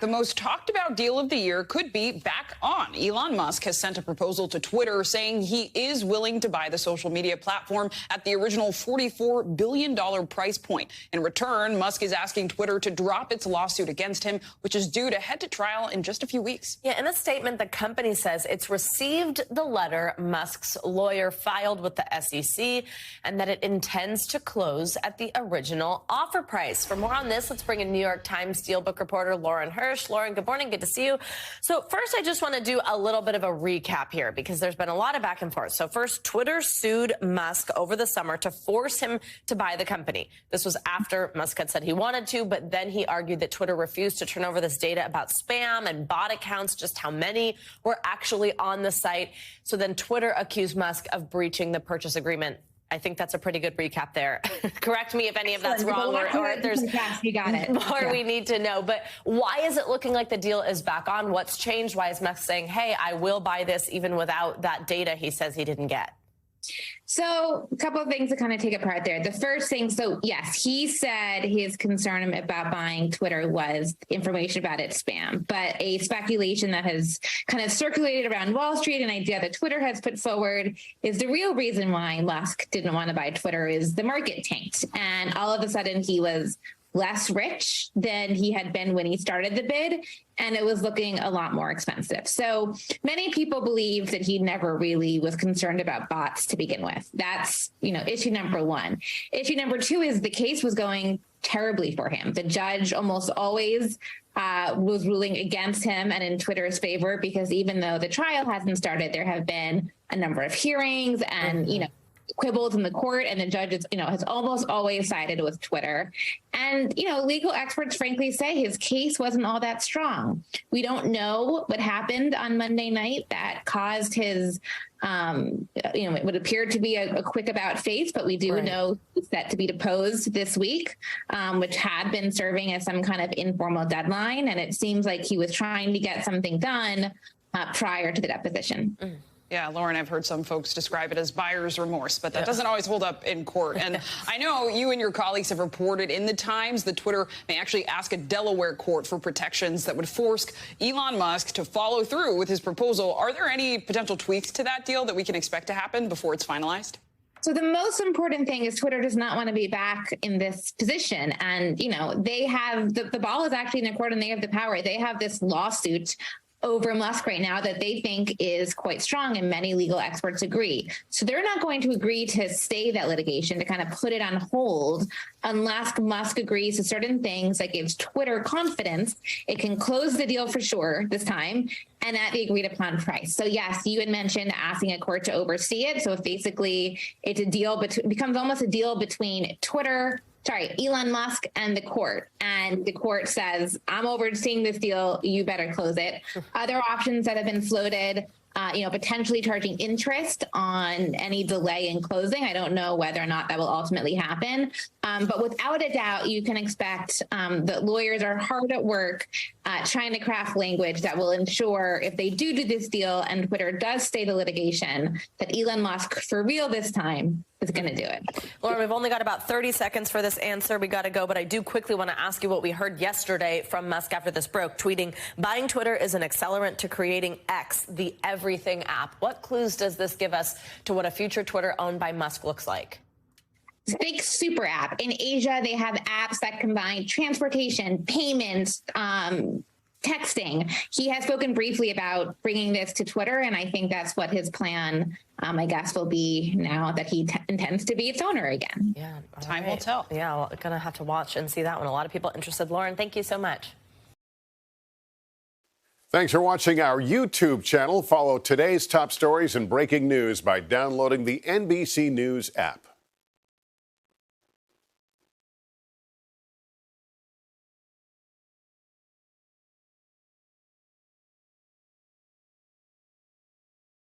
The most talked about deal of the year could be back on. Elon Musk has sent a proposal to Twitter saying he is willing to buy the social media platform at the original $44 billion price point. In return, Musk is asking Twitter to drop its lawsuit against him, which is due to head to trial in just a few weeks. Yeah, in a statement, the company says it's received the letter Musk's lawyer filed with the SEC and that it intends to close at the original offer price. For more on this, let's bring in New York Times Steelbook reporter Lauren Hirsch. Lauren, good morning. Good to see you. So first, I just want to do a little bit of a recap here because there's been a lot of back and forth. So first, Twitter sued Musk over the summer to force him to buy the company. This was after Musk had said he wanted to, but then he argued that Twitter refused to turn over this data about spam and bot accounts, just how many were actually on the site. So then Twitter accused Musk of breaching the purchase agreement. I think that's a pretty good recap there. Correct me if any of that's wrong or there's you got it. more we need to know. But why is it looking like the deal is back on? What's changed? Why is Musk saying, hey, I will buy this even without that data he says he didn't get? So a couple of things to kind of take apart there. The first thing, so yes, he said his concern about buying Twitter was information about its spam, but a speculation that has kind of circulated around Wall Street, an idea that Twitter has put forward, is the real reason why Musk didn't want to buy Twitter is the market tanked. And all of a sudden he was less rich than he had been when he started the bid, and it was looking a lot more expensive. So many people believe that he never really was concerned about bots to begin with. That's, issue number one. Issue number two is the case was going terribly for him. The judge almost always was ruling against him and in Twitter's favor, because even though the trial hasn't started, there have been a number of hearings and, quibbles in the court, and the judge is, has almost always sided with Twitter. And, legal experts frankly say his case wasn't all that strong. We don't know what happened on Monday night that caused his, it would appear to be a quick about face, but we do know he's set to be deposed this week, which had been serving as some kind of informal deadline. And it seems like he was trying to get something done prior to the deposition. Yeah, Lauren, I've heard some folks describe it as buyer's remorse, but that doesn't always hold up in court. And I know you and your colleagues have reported in the Times that Twitter may actually ask a Delaware court for protections that would force Elon Musk to follow through with his proposal. Are there any potential tweaks to that deal that we can expect to happen before it's finalized? So the most important thing is Twitter does not want to be back in this position. And, they have the ball is actually in their court and they have the power. They have this lawsuit over Musk right now that they think is quite strong, and many legal experts agree. So they're not going to agree to stay that litigation, to kind of put it on hold, unless Musk agrees to certain things that gives Twitter confidence it can close the deal for sure this time and at the agreed upon price. So yes, you had mentioned asking a court to oversee it. So if basically it's a deal, becomes almost a deal between Elon Musk and the court. And the court says, I'm overseeing this deal, you better close it. Other options that have been floated, potentially charging interest on any delay in closing. I don't know whether or not that will ultimately happen. But without a doubt, you can expect that lawyers are hard at work trying to craft language that will ensure if they do this deal and Twitter does stay the litigation, that Elon Musk, for real this time, is going to do it. Lauren, we've only got about 30 seconds for this answer. We got to go, but I do quickly want to ask you what we heard yesterday from Musk after this broke, tweeting, buying Twitter is an accelerant to creating X, the everything app. What clues does this give us to what a future Twitter owned by Musk looks like? Big super app. In Asia, they have apps that combine transportation, payments, texting. He has spoken briefly about bringing this to Twitter, and I think that's what his plan, I guess, will be now that he intends to be its owner again. Yeah, time will tell. Yeah, well, going to have to watch and see that one. A lot of people interested. Lauren, thank you so much. Thanks for watching our YouTube channel. Follow today's top stories and breaking news by downloading the NBC News app.